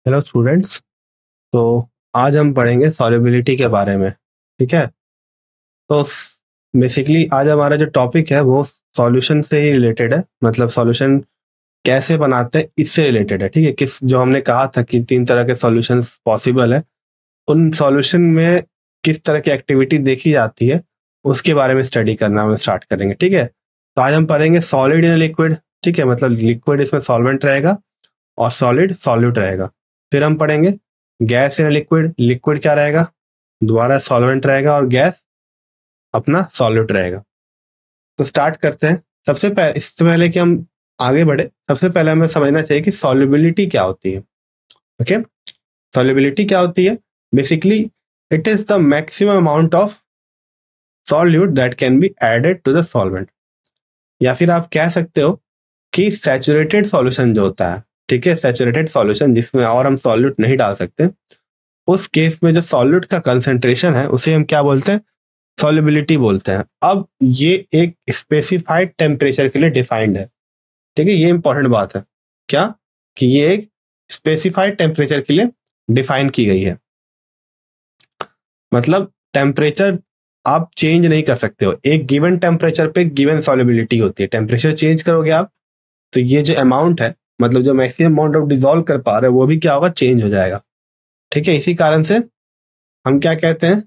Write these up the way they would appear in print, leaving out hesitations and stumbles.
Hello students. तो आज हम पढ़ेंगे सॉल्युबिलिटी के बारे में। ठीक है। तो बेसिकली आज हमारा जो टॉपिक है वो सॉल्यूशन से ही रिलेटेड है, मतलब सॉल्यूशन कैसे बनाते हैं इससे रिलेटेड है। ठीक है। किस जो हमने कहा था कि 3 तरह के सॉल्यूशंस पॉसिबल है, उन सॉल्यूशन में किस तरह की एक्टिविटी देखी जाती है उसके बारे में स्टडी करना हम स्टार्ट करेंगे। ठीक है। तो आज हम पढ़ेंगे सॉलिड इन लिक्विड। ठीक है, मतलब लिक्विड इसमें सॉल्वेंट रहेगा और सॉलिड सॉल्यूट रहेगा। फिर हम पढ़ेंगे गैस इन लिक्विड। लिक्विड क्या रहेगा, दोबारा सॉल्वेंट रहेगा और गैस अपना सॉल्यूट रहेगा। तो स्टार्ट करते हैं। सबसे पहले, इससे पहले कि हम आगे बढ़े, सबसे पहले हमें समझना चाहिए कि सॉल्युबिलिटी क्या होती है। ओके, सॉल्युबिलिटी क्या होती है? Basically it is the maximum amount of solute that can be added to the solvent, या फिर आप कह सकते हो कि सैचुरेटेड सॉल्यूशन जो होता है, ठीक है, सैचुरेटेड सॉल्यूशन जिसमें और हम सॉल्यूट नहीं डाल सकते, उस केस में जो सॉल्यूट का कंसंट्रेशन है उसे हम क्या बोलते हैं? सॉल्युबिलिटी बोलते हैं। अब ये एक स्पेसिफाइड टेम्परेचर के लिए डिफाइंड है। ठीक है, ये इंपॉर्टेंट बात है क्या, कि ये एक स्पेसिफाइड टेम्परेचर के लिए डिफाइन की गई है। मतलब टेम्परेचर आप चेंज नहीं कर सकते हो। एक गिवन टेम्परेचर पे गिवन सॉल्युबिलिटी होती है। टेम्परेचर चेंज करोगे आप तो ये जो अमाउंट है, मतलब जो मैक्सिमम अमाउंट ऑफ डिजोल्व कर पा रहे हैं वो भी क्या होगा, चेंज हो जाएगा। ठीक है, इसी कारण से हम क्या कहते हैं,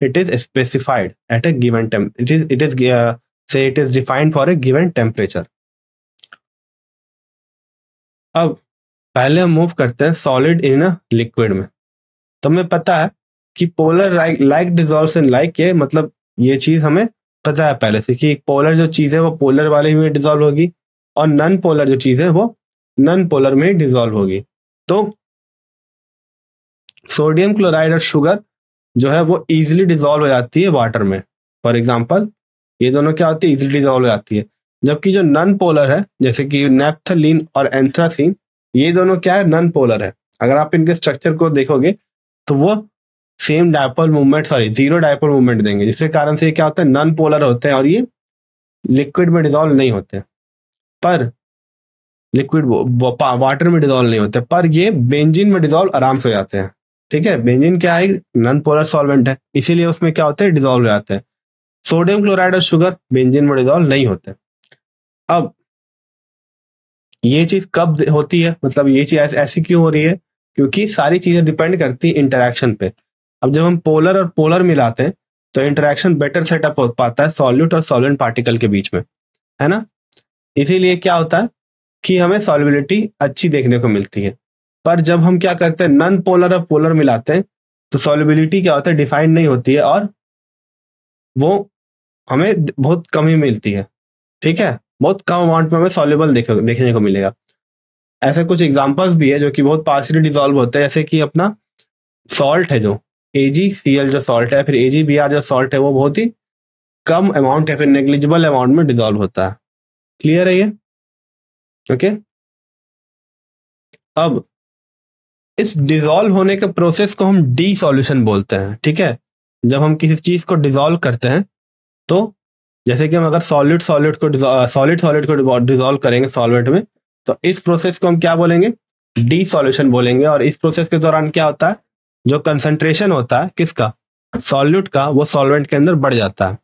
it is specified at a given it is defined for a given temperature. अब पहले हम मूव करते हैं सॉलिड इन अ लिक्विड में। तो हमें पता है कि polar like dissolves in like, ये मतलब ये चीज हमें पता है पहले से कि पोलर जो चीज है वो पोलर वाले में डिजॉल्व होगी और नन पोलर जो चीज है वो नन पोलर में डिजॉल्व होगी। तो सोडियम क्लोराइड और शुगर जो है वो इजीली डिजॉल्व हो जाती है वाटर में। फॉर एग्जांपल ये दोनों क्या होती है, इजीली डिजॉल्व हो जाती है। जबकि जो नन पोलर है जैसे कि नेप्थलीन और एंथ्रासीन, ये दोनों क्या है, नन पोलर है। अगर आप इनके स्ट्रक्चर को देखोगे तो वो same dipole movement, sorry zero dipole movement देंगे, जिसके कारण से ये क्या होता है, नन पोलर होते हैं और ये लिक्विड में डिजॉल्व नहीं होते। पर लिक्विड वाटर में डिजॉल्व नहीं होते, पर ये बेंजीन में डिजॉल्व आराम से हो जाते हैं। ठीक है, बेंजीन क्या है, नन पोलर सॉल्वेंट है, इसीलिए उसमें क्या होते हैं, डिजॉल्व हो जाते हैं। सोडियम क्लोराइड और शुगर बेंजीन में डिजॉल्व नहीं होते। अब ये चीज कब होती है, मतलब ये चीज ऐसी क्यों हो रही है? क्योंकि सारी चीजें डिपेंड करती है इंटरेक्शन पे। अब जब हम पोलर और पोलर मिलाते हैं तो इंटरेक्शन बेटर सेटअप हो पाता है सॉल्यूट और सॉल्वेंट पार्टिकल के बीच में, है ना। इसीलिए क्या होता है कि हमें सॉल्युबिलिटी अच्छी देखने को मिलती है। पर जब हम क्या करते हैं, नन पोलर और पोलर मिलाते हैं तो सॉल्युबिलिटी क्या होता है, डिफाइन नहीं होती है और वो हमें बहुत कम ही मिलती है। ठीक है, बहुत कम अमाउंट में हमें सॉल्युबल देखने को मिलेगा। ऐसे कुछ एग्जांपल्स भी है जो कि बहुत पार्शियली डिसॉल्व होते हैं, जैसे कि अपना सॉल्ट है, जो AgCl जो सॉल्ट है, फिर AgBr जो सॉल्ट है, वो बहुत ही कम अमाउंट या फिर नेग्लिजिबल अमाउंट में डिसॉल्व होता है। क्लियर है ये? ओके। अब इस डिसॉल्व होने के प्रोसेस को हम डीसॉल्यूशन बोलते हैं। ठीक है, जब हम किसी चीज को डिसॉल्व करते हैं तो जैसे कि हम अगर सॉलिड सॉलिड को डिसॉल्व करेंगे सॉल्वेंट में, तो इस प्रोसेस को हम क्या बोलेंगे, डीसॉल्यूशन बोलेंगे। और इस प्रोसेस के दौरान क्या होता है, जो कंसंट्रेशन होता है किसका, सॉल्यूट का, वो सॉल्वेंट के अंदर बढ़ जाता है।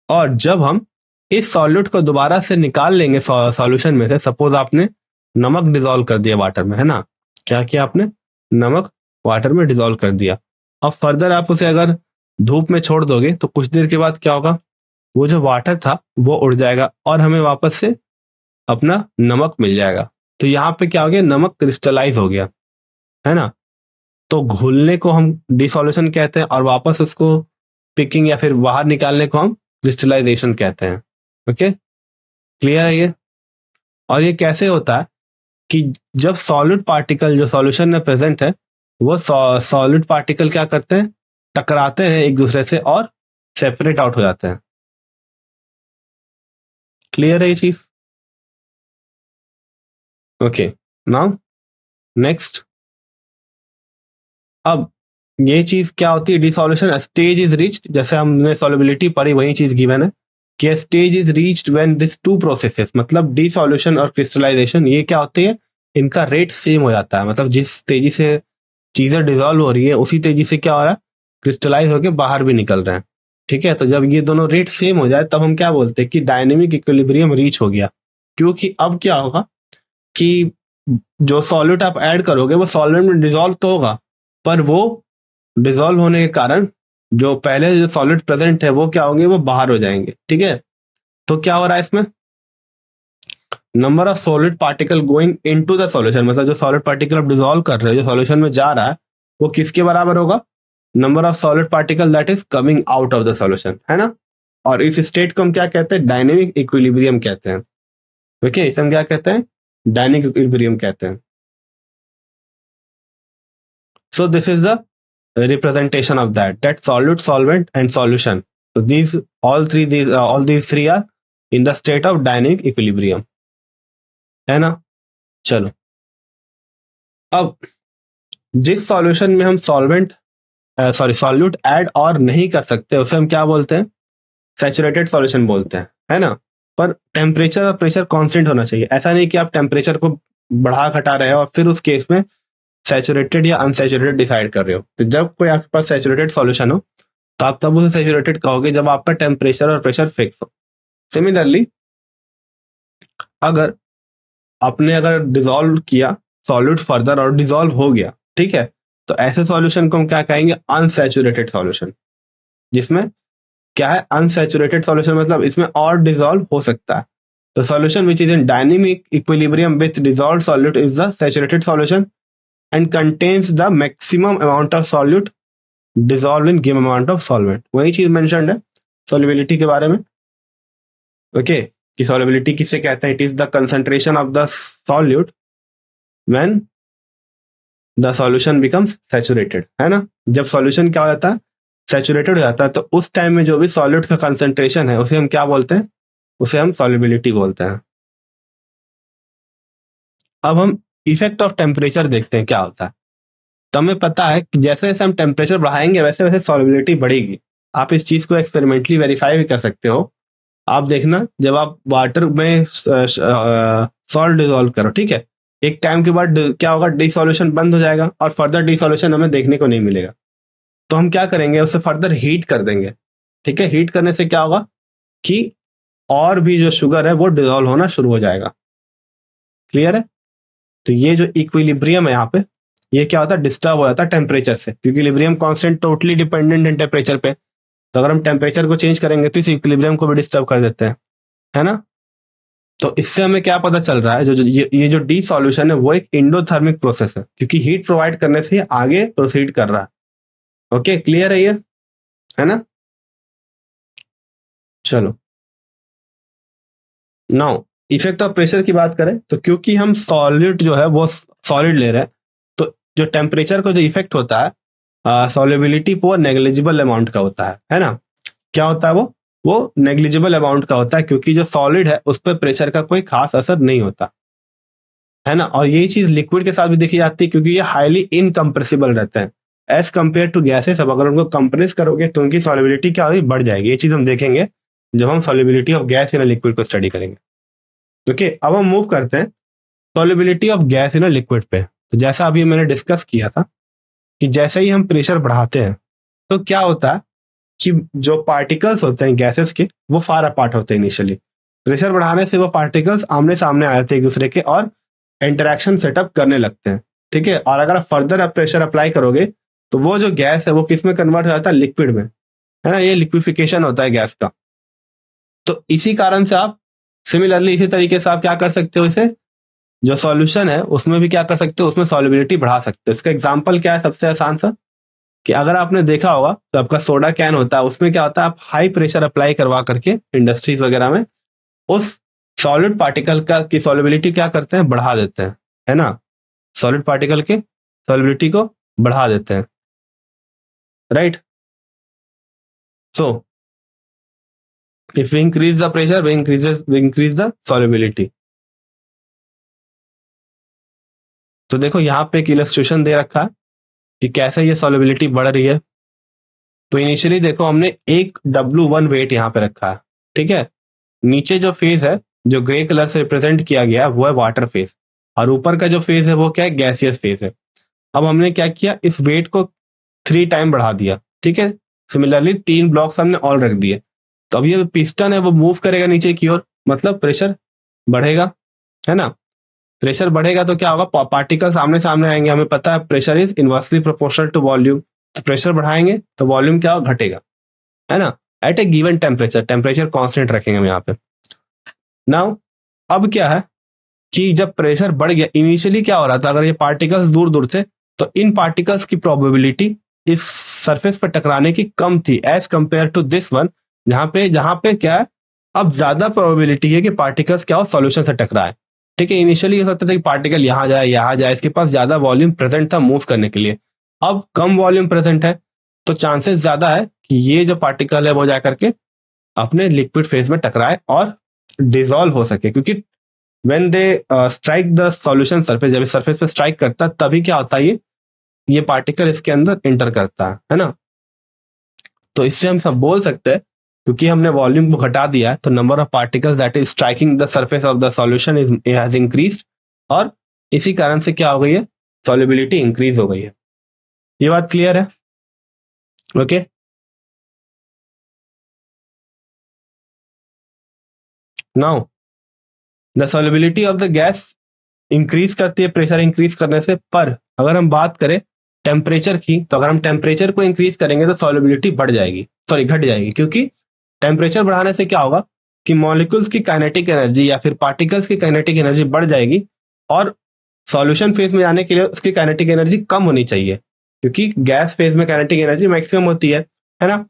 और जब हम इस सॉल्यूट को दोबारा से निकाल लेंगे सॉल्यूशन में से, सपोज आपने नमक डिसॉल्व कर दिया वाटर में, है ना, क्या किया आपने, नमक वाटर में डिसॉल्व कर दिया। अब फर्दर आप उसे अगर धूप में छोड़ दोगे तो कुछ देर के बाद क्या होगा, वो जो वाटर था वो उड़ जाएगा और हमें वापस से अपना नमक मिल जाएगा। तो यहाँ पे क्या हो गया, नमक क्रिस्टलाइज हो गया, है ना। तो घुलने को हम डिसॉल्यूशन कहते हैं और वापस उसको पिकिंग या फिर बाहर निकालने को हम क्रिस्टलाइजेशन कहते हैं। ओके, क्लियर है ये? और ये कैसे होता है कि जब सॉलिड पार्टिकल जो सॉल्यूशन में प्रेजेंट है, वो सॉलिड पार्टिकल क्या करते हैं, टकराते हैं एक दूसरे से और सेपरेट आउट हो जाते हैं। क्लियर है ये चीज? Okay, now next. अब ये चीज क्या होती है, डिसॉल्यूशन स्टेज इज रीच्ड, जैसे हमने सॉल्युबिलिटी पढ़ी वही चीज गिवन है कि stage is reached when this two processes, मतलब डिसॉल्यूशन और क्रिस्टलाइजेशन, ये क्या होती है, इनका रेट सेम हो जाता है, मतलब जिस तेजी से चीजें डिजॉल्व हो रही है उसी तेजी से क्या हो रहा है, क्रिस्टलाइज होकर बाहर भी निकल रहे हैं। ठीक है, तो जब ये दोनों रेट सेम हो जाए तब हम क्या बोलते हैं कि डायनेमिक इक्विलिब्रियम रीच हो गया। क्योंकि अब क्या होगा कि जो सॉल्यूट आप ऐड करोगे वो सॉल्वेंट में डिजॉल्व तो होगा, पर वो डिजॉल्व होने के कारण जो पहले जो सॉलिड प्रेजेंट है वो क्या होंगे, वो बाहर हो जाएंगे। ठीक है, तो क्या हो रहा है इसमें, number of solid particle going into the solution, मतलब जो सॉलिड पार्टिकल आप डिजॉल्व कर रहे हो, जो सॉल्यूशन में जा रहा है, वो किसके बराबर होगा, number of solid particle that is coming out of the solution, है ना। और इस स्टेट को हम क्या कहते हैं, डायनेमिक इक्विलिब्रियम कहते हैं। ओके, इसे हम क्या कहते हैं, डायनेमिक इक्विलिब्रियम कहते हैं। So this is the representation of that solute, solvent and solution. So all these three are in the state of dynamic equilibrium, है ना। चलो, अब जिस सॉल्यूशन में हम सॉल्यूट ऐड और नहीं कर सकते उसे हम क्या बोलते हैं, सैचुरेटेड सॉल्यूशन बोलते हैं, है ना। पर टेम्परेचर और प्रेशर कांस्टेंट होना चाहिए, ऐसा नहीं कि आप टेम्परेचर को बढ़ा घटा रहे हो और फिर उस केस में सैचुरेटेड या अनसैचुरेटेड डिसाइड कर रहे हो। तो जब कोई आपके पास सैचुरेटेड सॉल्यूशन हो तो आप तब उसे सैचुरेटेड कहोगे जब आपका टेम्परेचर और प्रेशर फिक्स हो। सिमिलरली अगर अगर डिसॉल्व किया सॉल्यूट फर्दर और डिसॉल्व हो गया, ठीक है, तो ऐसे सॉल्यूशन को हम क्या कहेंगे, अनसैचुरेटेड सॉल्यूशन। जिसमें क्या है, अनसैचुरेटेड सॉल्यूशन मतलब इसमें और डिसॉल्व हो सकता है। तो solution which is in dynamic equilibrium with dissolve solute is the saturated solution and contains the maximum amount of solute dissolved in given amount of solvent। वही चीज मेंशन्ड है solubility के बारे में। ओके, कि solubility किसे कहते हैं, it is the concentration of the solute when the solution becomes saturated, है ना। जब सॉल्यूशन क्या हो जाता है, सैचुरेटेड हो जाता है, तो उस टाइम में जो भी सॉल्यूट का कंसंट्रेशन है उसे हम क्या बोलते हैं, उसे हम solubility बोलते हैं। अब हम इफेक्ट ऑफ टेम्परेचर देखते हैं क्या होता है। तो हमें पता है कि जैसे जैसे हम टेम्परेचर बढ़ाएंगे वैसे वैसे सॉल्युबिलिटी बढ़ेगी। आप इस चीज को एक्सपेरिमेंटली वेरीफाई भी कर सकते हो। आप देखना, जब आप वाटर में सॉल्ट डिसॉल्व करो, ठीक है, एक टाइम के बाद क्या होगा, डिसॉल्यूशन बंद हो जाएगा और फर्दर डिसॉल्यूशन हमें देखने को नहीं मिलेगा। तो हम क्या करेंगे, उसे फर्दर हीट कर देंगे। ठीक है, हीट करने से क्या होगा कि और भी जो शुगर है वो डिसॉल्व होना शुरू हो जाएगा। क्लियर है। तो ये जो इक्विलिब्रियम है यहाँ पे, ये क्या होता है, डिस्टर्ब हो जाता है टेम्परेचर से, क्योंकि इक्विलिब्रियम कांस्टेंट टोटली डिपेंडेंट है टेम्परेचर पे। तो अगर हम टेम्परेचर को चेंज करेंगे तो इस इक्विलिब्रियम को भी डिस्टर्ब कर देते हैं, है ना। तो इससे हमें क्या पता चल रहा है, ये जो डी सॉल्यूशन है वो एक इंडोथर्मिक प्रोसेस है, क्योंकि हीट प्रोवाइड करने से आगे प्रोसीड कर रहा है। ओके, क्लियर है ये, है ना। चलो, नाउ इफेक्ट ऑफ प्रेशर की बात करें तो क्योंकि हम सॉलिड जो है वो सॉलिड ले रहे हैं, तो जो टेम्परेचर का जो इफेक्ट होता है सॉल्युबिलिटी वो नेग्लिजिबल अमाउंट का होता है ना। क्या होता है वो नेग्लिजिबल अमाउंट का होता है, क्योंकि जो सॉलिड है उस पर प्रेशर का कोई खास असर नहीं होता, है ना। और यही चीज लिक्विड के साथ भी देखी जाती है, क्योंकि ये हाईली इनकम्प्रेसिबल रहते हैं एज कंपेयर टू गैसेस। अब अगर उनको कंप्रेस करोगे तो उनकी सॉल्युबिलिटी क्या होगी, बढ़ जाएगी। ये चीज हम देखेंगे जब हम solubility of gas in liquid को स्टडी करेंगे। ओके, अब हम मूव करते हैं solubility of gas in liquid पे। तो जैसा अभी मैंने डिस्कस किया था कि जैसे ही हम प्रेशर बढ़ाते हैं तो क्या होता है कि जो पार्टिकल्स होते हैं गैसेस के वो फार अपार्ट होते हैं इनिशियली। प्रेशर बढ़ाने से वो पार्टिकल्स आमने सामने आ जाते हैं एक दूसरे के और इंटरेक्शन सेटअप करने लगते हैं। ठीक है, और अगर आप फर्दर प्रेशर अप्लाई करोगे तो वो जो गैस है वो किस में कन्वर्ट हो जाता है, लिक्विड में, है ना। ये लिक्विफिकेशन होता है गैस का। तो इसी कारण से आप सिमिलरली इसी तरीके से आप क्या कर सकते हो, इसे जो सॉल्यूशन है उसमें भी क्या कर सकते हो, उसमें सॉल्युबिलिटी बढ़ा सकते हो। इसका एग्जांपल क्या है, सबसे आसान सा, कि अगर आपने देखा होगा तो आपका सोडा कैन होता है, उसमें क्या होता है, आप हाई प्रेशर अप्लाई करवा करके इंडस्ट्रीज वगैरह में उस सॉलिड पार्टिकल की सॉल्युबिलिटी क्या करते हैं, बढ़ा देते हैं, है ना। सॉलिड पार्टिकल के सॉल्युबिलिटी को बढ़ा देते हैं, right. So if we increase the pressure we increase the solubility. तो देखो यहाँ पे एक इलस्ट्रेशन दे रखा है कि कैसे ये सॉल्युबिलिटी बढ़ रही है। तो इनिशियली देखो हमने एक W1 वेट यहाँ पे रखा है, ठीक है। नीचे जो फेज है जो ग्रे कलर से रिप्रेजेंट किया गया है वो है वाटर फेज, और ऊपर का जो फेज है वो क्या है, गैसियस फेज है। अब हमने क्या किया, इस वेट को 3 टाइम बढ़ा दिया, ठीक है। सिमिलरली 3 ब्लॉक्स हमने और रख दिए, तो अब ये पिस्टन है वो मूव करेगा नीचे की ओर, मतलब प्रेशर बढ़ेगा, है ना। प्रेशर बढ़ेगा तो क्या होगा, पार्टिकल सामने सामने आएंगे, हमें पता है pressure is inversely proportional to volume. तो प्रेशर बढ़ाएंगे तो वॉल्यूम क्या होगा, घटेगा, है ना। At a given temperature, temperature constant रखेंगे हम यहाँ पे। नाउ अब क्या है कि जब प्रेशर बढ़ गया, इनिशियली क्या हो रहा था, अगर ये पार्टिकल्स दूर दूर थे तो इन पार्टिकल्स की प्रोबेबिलिटी इस सरफेस पर टकराने की कम थी as compared to this one, जहां पे क्या है, अब ज्यादा प्रोबेबिलिटी है कि पार्टिकल्स क्या हो, सॉल्यूशन से टकराए। ठीक है, इनिशियली हो सकता था कि पार्टिकल यहाँ जाए, इसके पास ज्यादा वॉल्यूम प्रेजेंट था मूव करने के लिए। अब कम वॉल्यूम प्रेजेंट है तो चांसेस ज्यादा है कि ये जो पार्टिकल है वो जाकर के अपने लिक्विड फेज में टकराए और डिसॉल्व हो सके, क्योंकि when they strike the solution surface, जब सरफेस पे स्ट्राइक करता है तभी क्या होता है, ये पार्टिकल इसके अंदर एंटर करता है ना। तो इससे हम सब बोल सकते हैं, क्योंकि हमने वॉल्यूम को घटा दिया है, तो number of particles that is striking the surface of the solution is has increased, और इसी कारण से क्या हो गई है, सॉल्युबिलिटी इंक्रीज हो गई है। ये बात क्लियर है? Okay. Now the solubility of the gas increase करती है प्रेशर इंक्रीज करने से, पर अगर हम बात करें टेम्परेचर की, तो अगर हम टेम्परेचर को इंक्रीज करेंगे तो सॉल्युबिलिटी बढ़ जाएगी, सॉरी घट जाएगी, क्योंकि टेम्परेचर बढ़ाने से क्या होगा कि मॉलिक्यूल्स की काइनेटिक एनर्जी या फिर पार्टिकल्स की काइनेटिक एनर्जी बढ़ जाएगी, और सॉल्यूशन फेज में जाने के लिए उसकी काइनेटिक एनर्जी कम होनी चाहिए, क्योंकि गैस फेज में काइनेटिक एनर्जी मैक्सिमम होती है ना।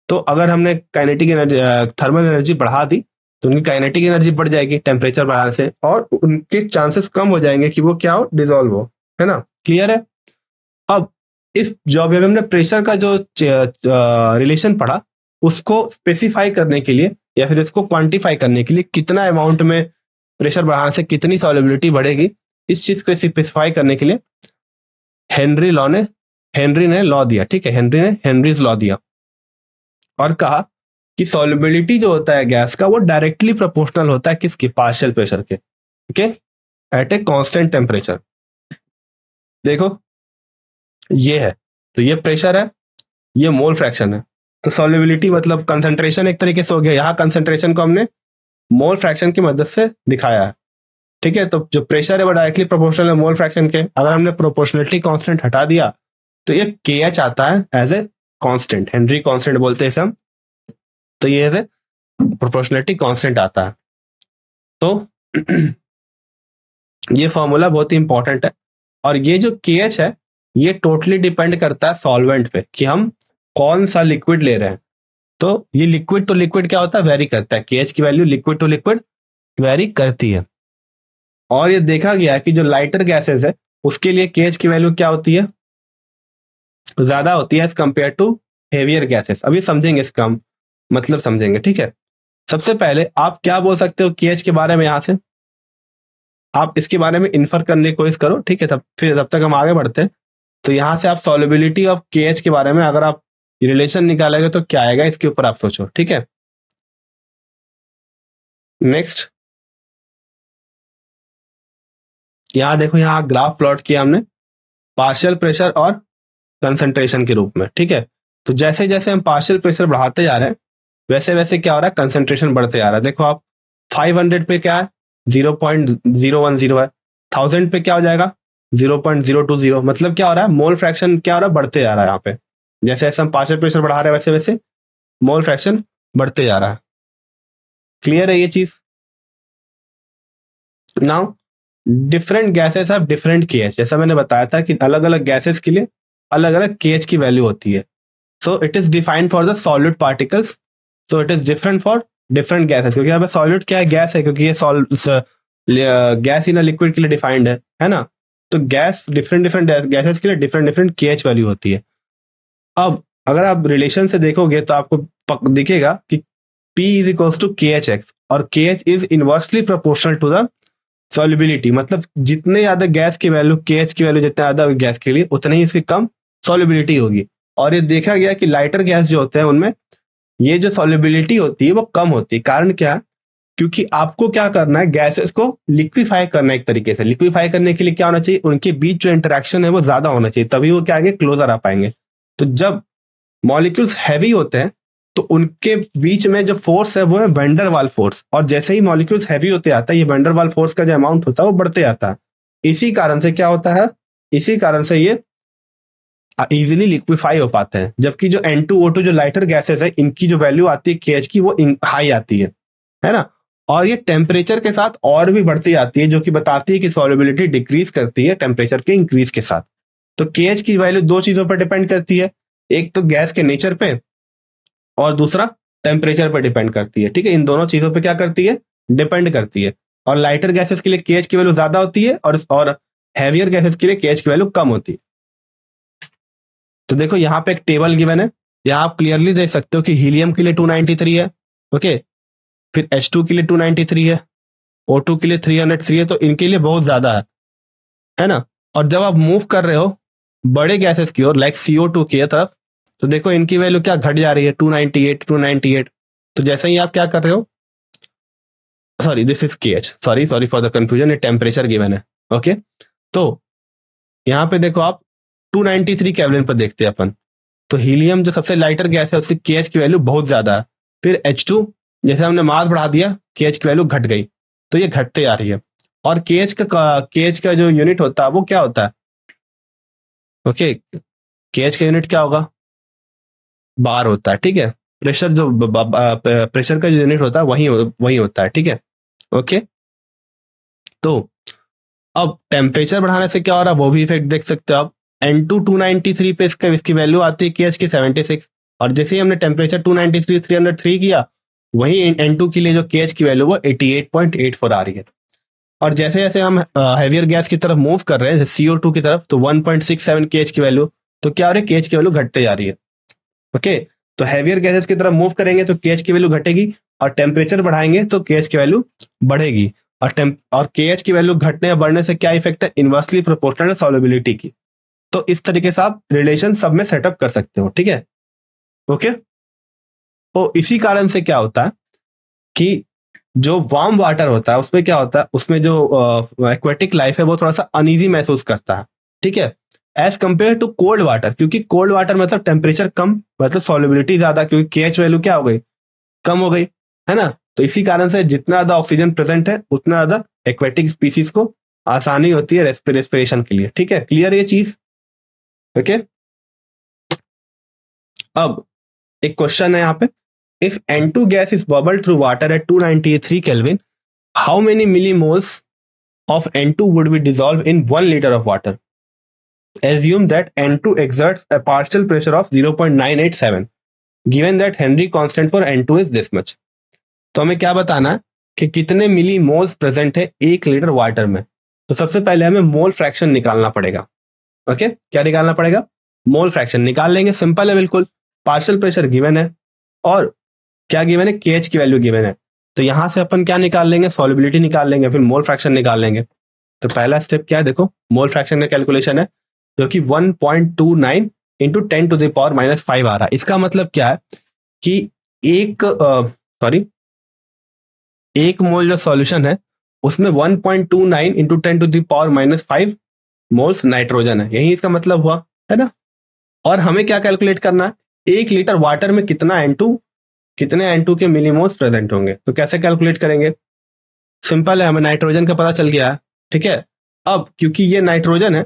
तो अगर हमने काइनेटिक एनर्जी, थर्मल एनर्जी बढ़ा दी तो उनकी काइनेटिक एनर्जी बढ़ जाएगी टेम्परेचर बढ़ाने से, और उनके चांसेस कम हो जाएंगे कि वो क्या हो, डिसॉल्व हो, है ना। क्लियर है? अब इस जॉब में हमने प्रेशर का जो रिलेशन पढ़ा, उसको स्पेसिफाई करने के लिए या फिर इसको क्वांटिफाई करने के लिए, कितना अमाउंट में प्रेशर बढ़ाने से कितनी सॉल्युबिलिटी बढ़ेगी, इस चीज को स्पेसिफाई करने के लिए हेनरी ने लॉ दिया। ठीक है, हेनरी ने हेनरीज लॉ दिया और कहा कि सॉल्युबिलिटी जो होता है गैस का, वो डायरेक्टली प्रोपोर्शनल होता है किसकी, पार्शियल प्रेशर के, ठीक है, एट ए कांस्टेंट टेम्परेचर। देखो ये है, तो ये प्रेशर है, ये मोल फ्रैक्शन है, तो सॉल्युबिलिटी मतलब कंसंट्रेशन एक तरीके से हो गया। यहाँ कंसंट्रेशन को हमने मोल फ्रैक्शन की मदद से दिखाया है, ठीक है। तो जो प्रेशर है वो डायरेक्टली प्रोपोर्शनल है मोल फ्रैक्शन के। अगर हमने प्रोपोर्शनलिटी कांस्टेंट हटा दिया तो ये KH आता है as a constant, Henry constant बोलते हैं इसे हम, तो ये एज ए प्रोपोर्शनलिटी कांस्टेंट आता है। तो ये फॉर्मूला बहुत ही इंपॉर्टेंट है, और ये जो KH है ये टोटली डिपेंड करता है सॉल्वेंट पे कि हम कौन सा लिक्विड ले रहे हैं। तो ये लिक्विड टू लिक्विड क्या होता है, वेरी करता है, KH की value liquid to liquid vary करती है। और ये देखा गया है कि जो लाइटर गैसेस है उसके लिए KH की वैल्यू क्या होती है, ज्यादा होती है as compared to heavier gases. अभी समझेंगे इसका मतलब समझेंगे, ठीक है। सबसे पहले आप क्या बोल सकते हो KH के बारे में, यहां से आप इसके बारे में इन्फर करने की कोशिश करो, ठीक है। तब तक हम आगे बढ़ते हैं। तो यहां से आप सॉल्युबिलिटी ऑफ KH के बारे में अगर आप रिलेशन निकालेंगे तो क्या आएगा, इसके ऊपर आप सोचो, ठीक है। नेक्स्ट, यहां देखो, यहां ग्राफ प्लॉट किया हमने पार्शियल प्रेशर और कंसंट्रेशन के रूप में, ठीक है। तो जैसे जैसे हम पार्शियल प्रेशर बढ़ाते जा रहे हैं वैसे वैसे क्या हो रहा है, कंसंट्रेशन बढ़ते जा रहा है। देखो आप 500 पे क्या है, 0.010 है, 1000 पे क्या हो जाएगा, 0.020। मतलब क्या हो रहा है, मोल फ्रैक्शन क्या हो रहा है, बढ़ते जा रहा है। यहाँ पे जैसे जैसे हम पार्शियल प्रेशर बढ़ा रहे हैं वैसे वैसे मोल फ्रैक्शन बढ़ते जा रहा है। क्लियर है ये चीज? Now different gases have different KH, जैसा मैंने बताया था कि अलग अलग गैसेस के लिए अलग अलग KH की वैल्यू होती है। So it is defined for the solid particles, so it is different for different gases, क्योंकि यहाँ पे सॉलिड क्या है, गैस है, क्योंकि ये गैस इन लिक्विड के लिए डिफाइंड है ना। तो गैस डिफरेंट डिफरेंट गैसेस के लिए डिफरेंट डिफरेंट KH वैल्यू होती है। अब अगर आप रिलेशन से देखोगे तो आपको दिखेगा कि P is equals to KHX, और KH is inversely proportional to the solubility. मतलब जितने ज्यादा गैस की वैल्यू, KH की वैल्यू जितने ज्यादा गैस के लिए उतनी ही इसकी कम सॉल्युबिलिटी होगी। और ये देखा गया कि लाइटर गैस जो होते हैं उनमें ये जो सॉल्युबिलिटी होती है वो कम होती है। कारण क्या है क्योंकि आपको क्या करना है, गैसेस को लिक्विफाई करना है एक तरीके से। लिक्विफाई करने के लिए क्या होना चाहिए, उनके बीच जो इंटरेक्शन है वो ज्यादा होना चाहिए, तभी वो क्या आगे क्लोजर आ पाएंगे। तो जब मॉलिक्यूल्स हैवी होते हैं तो उनके बीच में जो फोर्स है वो है वैंडर वाल फोर्स, और जैसे ही मॉलिक्यूल्स हैवी होते आता है, ये वैंडर वाल फोर्स का जो अमाउंट होता है वो बढ़ते आता है। इसी कारण से क्या होता है, इसी कारण से ये इजीली लिक्विफाई हो पाते हैं। जबकि जो N2O2 जो लाइटर गैसेस है, इनकी जो वैल्यू आती है KH की वो हाई आती है ना। और ये टेम्परेचर के साथ और भी बढ़ती आती है, जो कि बताती है कि सॉल्युबिलिटी डिक्रीज करती है टेम्परेचर के इंक्रीज के साथ। तो KH की वैल्यू दो चीजों पर डिपेंड करती है, एक तो गैस के नेचर पे और दूसरा टेम्परेचर पे डिपेंड करती है। ठीक है, इन दोनों चीजों पे क्या करती है, डिपेंड करती है। और लाइटर गैसेस के लिए KH की वैल्यू ज्यादा होती है और हैवियर गैसेस के लिए KH की वैल्यू कम होती है। तो देखो यहाँ पे एक टेबल गिवन है, यहाँ आप क्लियरली देख सकते हो कि हीलियम के लिए 293 है, ओके, फिर H2 के लिए 293 है, O2 के लिए 303 है, तो इनके लिए बहुत ज्यादा है ना। और जब आप मूव कर रहे हो बड़े गैसेस की ओर, लाइक CO2 की तरफ, तो देखो इनकी वैल्यू क्या घट जा रही है, 298। तो जैसे ही आप क्या कर रहे हो, sorry this is KH, sorry for the confusion, ये टेम्परेचर गिवन है, ओके। तो यहाँ पे देखो आप 293 केल्विन पर देखते हैं अपन, तो हीलियम जो सबसे लाइटर गैस है उसकी KH की वैल्यू बहुत ज्यादा है। फिर H2 जैसे हमने मास बढ़ा दिया, KH की वैल्यू घट गई, तो ये घटते आ रही है। और KH का जो यूनिट होता है वो क्या होता है, ओके, KH का यूनिट क्या होगा, बार होता है। ठीक है, प्रेशर जो प्रेशर का जो यूनिट होता है वही होता है। ठीक है, ओके। तो अब टेम्परेचर बढ़ाने से क्या हो रहा है वो भी इफेक्ट देख सकते हो आप। N2 293 पे इसकी वैल्यू आती है KH की 76, और जैसे ही हमने टेम्परेचर 293 303 किया, वही N2 के लिए जो KH की वैल्यू वो 88.84 आ रही है। और जैसे जैसे हम हैवियर गैस की तरफ मूव कर रहे हैं, CO2 की तरफ, तो 1.67 KH की वैल्यू, तो क्या हो रहा है, KH की वैल्यू घटते जा रही है। ओके, तो हैवियर गैसेस की तरफ मूव करेंगे तो KH की वैल्यू घटेगी, और टेम्परेचर बढ़ाएंगे तो KH की वैल्यू बढ़ेगी। और KH की वैल्यू घटने या बढ़ने से क्या इफेक्ट है, इनवर्सली प्रोपोर्शनल सॉल्युबिलिटी की। तो इस तरीके से आप रिलेशन सब में सेटअप कर सकते हो। ठीक है, ओके। तो इसी कारण से क्या होता है कि जो वार्म वाटर होता है उसमें क्या होता है, उसमें जो एक्वेटिक लाइफ है वो थोड़ा सा अनईजी महसूस करता है। ठीक है, as compared to cold water, क्योंकि कोल्ड वाटर मतलब टेम्परेचर कम, मतलब सॉल्युबिलिटी ज्यादा, क्योंकि KH वैल्यू क्या हो गई, कम हो गई, है ना। तो इसी कारण से जितना ज्यादा ऑक्सीजन प्रेजेंट है उतना ज्यादा एक्वेटिक स्पीसीज को आसानी होती है रेस्पिरेशन के लिए। ठीक है, क्लियर ये चीज, ओके। अब एक क्वेश्चन है यहाँ पे, if N2 gas is bubbled through water at 293 Kelvin, how many millimoles of N2 would be dissolved in 1 liter of water? Assume that N2 exerts a partial pressure of 0.987, given that Henry constant for N2 is this much. तो हमें क्या बताना है कि कितने मिली moles present है 1 litre water में। तो सबसे पहले हमें मोल फ्रैक्शन निकालना पड़ेगा। ओके, क्या निकालना पड़ेगा, मोल फ्रैक्शन निकाल लेंगे, सिंपल है बिल्कुल। पार्शियल प्रेशर गिवन है और क्या गिवन है, KH की वैल्यू गिवन है। तो यहां से अपन क्या निकाल लेंगे, सॉल्युबिलिटी निकाल लेंगे, फिर मोल फ्रैक्शन निकाल लेंगे। तो पहला स्टेप क्या है, देखो मोल फ्रैक्शन का कैलकुलेशन है, जो कि 1.29 इंटू 10 टू द पावर -5 आ रहा है। इसका मतलब क्या है कि एक मोल जो सॉल्यूशन है उसमें 1.29 into 10 to the power -5 moles nitrogen है, यही इसका मतलब हुआ, है ना। और हमें क्या कैलकुलेट करना है, 1 लीटर वाटर में कितने N2 के मिलीमोल्स प्रेजेंट होंगे। तो कैसे कैलकुलेट करेंगे, सिंपल है, हमें नाइट्रोजन का पता चल गया है। ठीक है, अब क्योंकि ये नाइट्रोजन है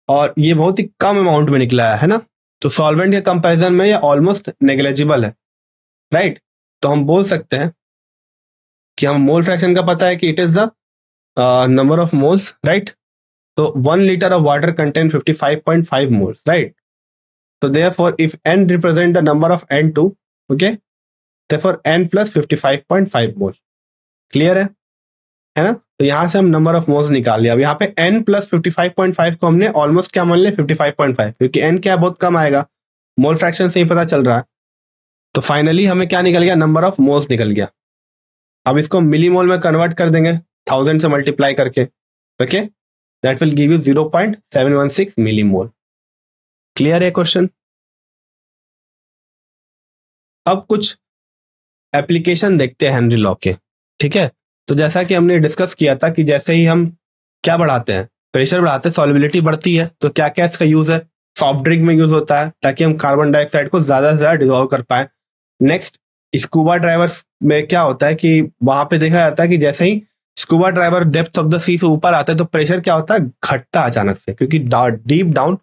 और ये बहुत ही कम अमाउंट में निकला है ना, तो सॉल्वेंट के कंपैरिजन में ये ऑलमोस्ट नेग्लिजिबल है, राइट। तो हम बोल सकते हैं कि हम मोल फ्रैक्शन का पता है कि it is the number of moles, right. तो 1 litre of water contain 55.5 moles, right. So therefore, if n represent the number of N2, okay, therefore n plus 55.5 mole, clear है ना। तो यहां से हम नंबर ऑफ मोल्स निकाल लिया। अब यहाँ पे n प्लस 55.5 को हमने ऑलमोस्ट क्या मान लिया, 55.5, क्योंकि n क्या बहुत कम आएगा, मोल फ्रैक्शन से ही पता चल रहा है। तो फाइनली हमें क्या निकल गया, नंबर ऑफ मोल्स निकल गया। अब इसको मिलीमोल में कन्वर्ट कर देंगे 1000 से मल्टीप्लाई करके, okay, that will give you 0.716 millimole. Clear है क्वेश्चन। अब कुछ एप्लीकेशन देखते हैं हेनरी लॉ के। ठीक है। तो जैसा कि हमने डिस्कस किया था कि जैसे ही हम क्या बढ़ाते हैं, प्रेशर बढ़ाते हैं, सॉल्युबिलिटी बढ़ती है। तो क्या क्या इसका यूज है? सॉफ्ट ड्रिंक में यूज होता है ताकि हम कार्बन डाइऑक्साइड को ज्यादा से ज्यादा डिजोल्व कर पाए। नेक्स्ट, स्कूबा ड्राइवर्स में क्या होता है कि वहां पे देखा जाता है कि जैसे ही scuba driver depth of the sea से ऊपर आता है तो प्रेशर क्या होता है, घटता है अचानक से, क्योंकि डीप डाउन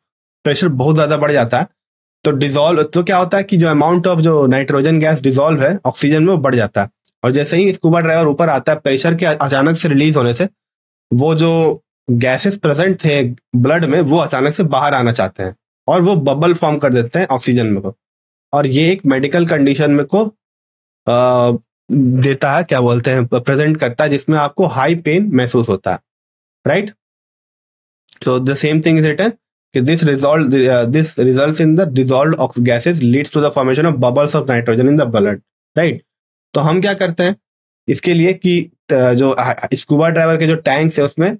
प्रेशर बहुत ज्यादा बढ़ जाता है। तो डिजोल्व तो क्या होता है कि जो अमाउंट ऑफ जो नाइट्रोजन गैस डिजोल्व है ऑक्सीजन में, वो बढ़ जाता है। और जैसे ही स्कूबा ड्राइवर ऊपर आता है, प्रेशर के अचानक से रिलीज होने से वो जो गैसेस प्रेजेंट थे ब्लड में वो अचानक से बाहर आना चाहते हैं और वो बबल फॉर्म कर देते हैं ऑक्सीजन में को। और ये एक मेडिकल कंडीशन में को देता है, क्या बोलते हैं, प्रेजेंट करता है, जिसमें आपको हाई पेन महसूस होता है, right. So the same thing is written कि this results in the dissolved gases leads to the formation of bubbles of nitrogen in the blood, right? तो हम क्या करते हैं इसके लिए कि जो स्कूबा ड्राइवर के जो टैंक्स है उसमें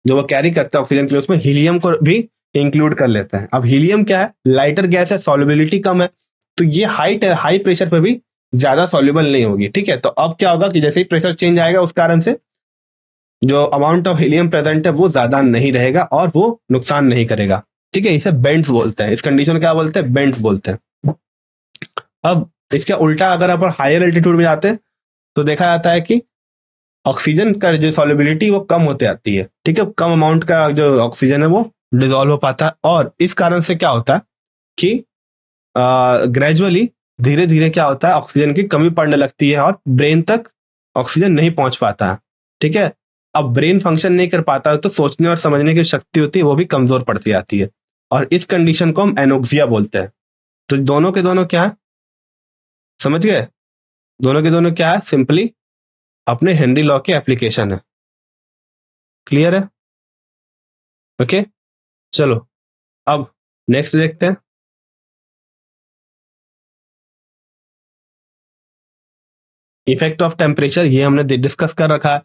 जो वो कैरी करता है ऑक्सीजन के लिए, उसमें हीलियम को भी इंक्लूड कर लेता है। अब हीलियम क्या है, लाइटर गैस है, सॉल्युबिलिटी कम है, तो ये हाई प्रेशर पर भी ज्यादा सॉल्युबल नहीं होगी, ठीक है। तो अब क्या होगा कि जैसे ही प्रेशर चेंज आएगा उस कारण से जो अमाउंट ऑफ हीलियम प्रेजेंट है वो ज्यादा नहीं रहेगा और वो नुकसान नहीं करेगा, ठीक है। इसे बेंड्स बोलते हैं, इस कंडीशन को क्या बोलते हैं, बेंड्स बोलते हैं। अब इसका उल्टा अगर आप हायर एल्टीट्यूड में जाते हैं तो देखा जाता है कि ऑक्सीजन का जो सॉल्युबिलिटी वो कम होते आती है, ठीक है। कम अमाउंट का जो ऑक्सीजन है वो डिजोल्व हो पाता है और इस कारण से क्या होता है कि ग्रेजुअली धीरे धीरे क्या होता है, ऑक्सीजन की कमी पड़ने लगती है और ब्रेन तक ऑक्सीजन नहीं पहुंच पाता है, ठीक है। अब ब्रेन फंक्शन नहीं कर पाता तो सोचने और समझने की शक्ति होती है वो भी कमजोर पड़ती जाती है और इस कंडीशन को हम एनोक्सिया बोलते हैं। तो दोनों के दोनों क्या है, समझ गए? दोनों के दोनों क्या है, सिंपली अपने हेनरी लॉ के एप्लीकेशन है। क्लियर है? ओके, चलो अब नेक्स्ट देखते हैं। इफेक्ट ऑफ टेम्परेचर, ये हमने डिस्कस कर रखा है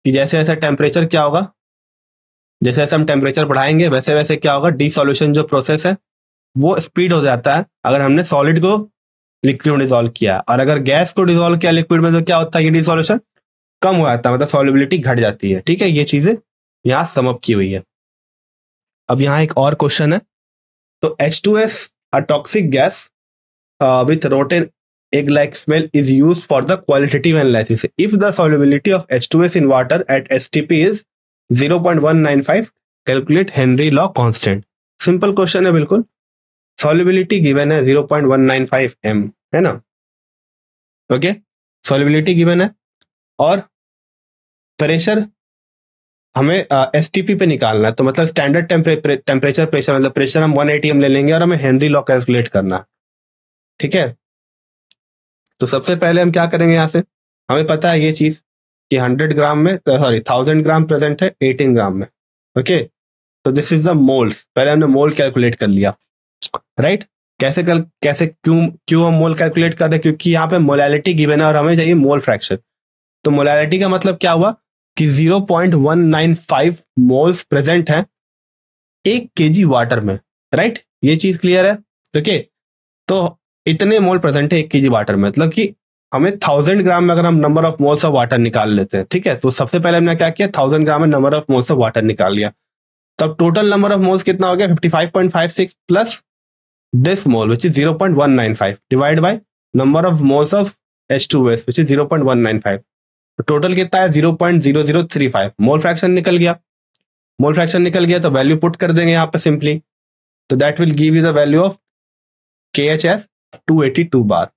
कि जैसे जैसे टेम्परेचर क्या होगा, जैसे जैसे हम टेम्परेचर बढ़ाएंगे वैसे वैसे क्या होगा, डिसोल्यूशन जो प्रोसेस है वो स्पीड हो जाता है अगर हमने सॉलिड को लिक्विड में डिजोल्व किया, और अगर गैस को डिजोल्व किया लिक्विड में तो क्या होता है, ये डिसोल्यूशन कम हो जाता है, मतलब सॉल्युबिलिटी घट जाती है, ठीक है। ये चीजें यहाँ सम अप की हुई है। अब यहाँ एक और क्वेश्चन है, तो H2S a toxic gas with rotten egg like smell is used for the qualitative analysis if the solubility of H2S in water at STP is 0.195, calculate Henry law constant। Simple question है बिल्कुल, solubility given है 0.195 m, है ना, okay. Solubility given है और pressure हमें STP पे निकालना है, तो मतलब स्टैंडर्ड टेम्परेचर प्रेशर, मतलब प्रेशर हम 1 atm ले लेंगे और हमें हेनरी लॉ कैलकुलेट करना है, ठीक है। तो सबसे पहले हम क्या करेंगे, यहाँ से हमें पता है ये चीज कि 100 ग्राम में, सॉरी 1000 ग्राम प्रेजेंट है 18 ग्राम में, ओके। तो दिस इज द मोल्स, पहले हमने मोल कैलकुलेट कर लिया, राइट। कैसे क्यों हम मोल कैलकुलेट कर रहे हैं, क्योंकि यहाँ पे मोलैलिटी गिवन है और हमें चाहिए मोल फ्रैक्शन। तो मोलैलिटी का मतलब क्या हुआ कि 0.195 मोल्स प्रेजेंट है 1 kg वाटर में, राइट। ये चीज क्लियर है, ओके। तो इतने मोल प्रेजेंट है 1 kg वाटर में, मतलब कि हमें 1000 ग्राम में अगर हम number of moles of water निकाल लेते हैं, ठीक है। तो सबसे पहले हमने क्या किया, 1000 ग्राम में number of moles of water निकाल लिया, तब टोटल नंबर ऑफ मोल्स कितना हो गया, 55.56 plus this mole which is 0.195 divide by number of moles of H2S which is 0.195, तो टोटल कितना है 0.0035। मोल फ्रैक्शन निकल गया, मोल फ्रैक्शन निकल गया तो वैल्यू पुट कर देंगे यहाँ पे सिंपली, तो that will give you the value of KHS 282 बार।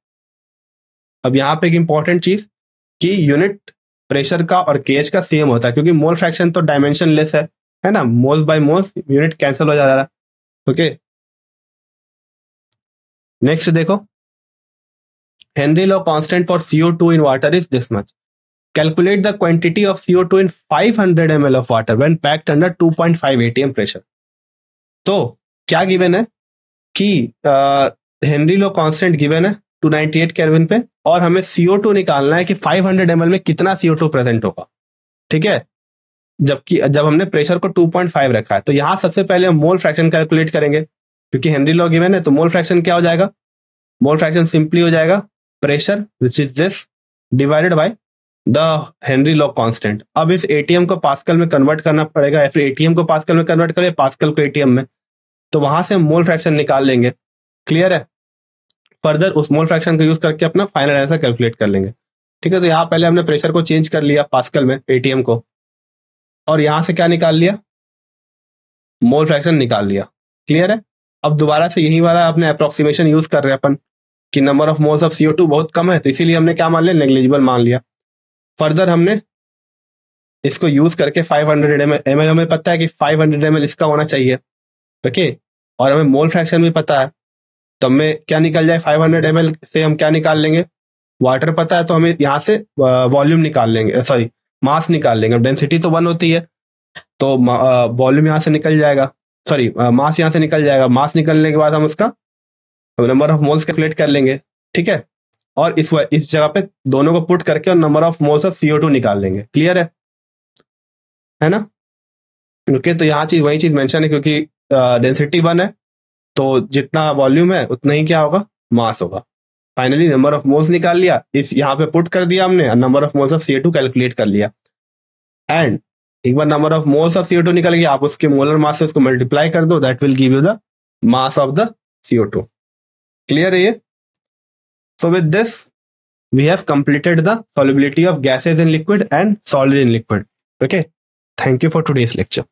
अब यहाँ पे एक इंपॉर्टेंट चीज कि यूनिट प्रेशर का और KH का सेम होता है, क्योंकि मोल फ्रैक्शन तो डायमेंशन लेस है ना, moles bye moles unit cancel हो जा रहा है, ओके। नेक्स्ट देखो, Henry law constant for CO2 in water is this much, calculate the quantity of CO2 in 500 ml of water when packed under 2.5 atm pressure। तो क्या given है कि Henry law constant given है 298 kelvin पे और हमें CO2 निकालना है कि 500 ml में कितना CO2 प्रेजेंट होगा, ठीक है। जबकि जब हमने प्रेशर को 2.5 रखा है तो यहां सबसे पहले हम मोल फ्रैक्शन कैलकुलेट करेंगे, क्योंकि हेनरी लॉ गिवन है। तो मोल फ्रैक्शन क्या हो जाएगा, मोल फ्रैक्शन सिंपली हो जाएगा pressure which is this divided by the Henry log constant. अब इस एटीएम को पास्कल में कन्वर्ट करना पड़ेगा, या फिर एटीएम को पास्कल में कन्वर्ट करें, पास्कल को एटीएम में, तो वहां से हम मोल फ्रैक्शन निकाल लेंगे। क्लियर है? फर्दर उस मोल फ्रैक्शन को यूज करके अपना फाइनल आंसर कैलकुलेट कर लेंगे। ठीक है, तो यहाँ पहले हमने प्रेशर को चेंज कर लिया पास्कल में, एटीएम को, और यहां से क्या निकाल लिया, मोल फ्रैक्शन निकाल लिया। क्लियर है? अब दोबारा से यही वाला अपने अप्रोक्सीमेशन यूज कर रहे हैं अपन कि number of moles of CO2 बहुत कम है, तो इसीलिए हमने क्या मान लिया, नेग्लिजिबल मान लिया। फर्दर हमने इसको यूज करके 500 ml, हमें पता है कि 500 ml इसका होना चाहिए, ओके, और हमें मोल फ्रैक्शन भी पता है, तो हमें क्या निकल जाए, 500 ml से हम क्या निकाल लेंगे, वाटर पता है, तो हमें यहाँ से वॉल्यूम निकाल लेंगे, सॉरी मास निकाल लेंगे। डेंसिटी तो 1 होती है, तो वॉल्यूम यहाँ से निकल जाएगा, सॉरी मास यहाँ से निकल जाएगा। मास निकलने के बाद हम उसका नंबर ऑफ मोल्स कैलकुलेट कर लेंगे। ठीक है, और इस जगह पे दोनों को पुट करके और number of moles of CO2 निकाल लेंगे। क्लियर है ना? ओके, तो यहाँ चीज वही चीज मेंशन है, क्योंकि डेंसिटी 1 है, तो जितना वॉल्यूम है उतना ही क्या होगा, मास होगा। फाइनली नंबर ऑफ मोल्स निकाल लिया, इस यहाँ पे पुट कर दिया हमने, number of moles of CO2 calculate कर लिया। एंड एक बार number of moles of CO2 निकल गया, आप उसके मोलर मास से उसको मल्टीप्लाई कर दो, that will give you the mass of the CO2। Clear है ये? So with this we have completed the solubility of gases in liquid and solid in liquid. Okay, thank you for today's lecture.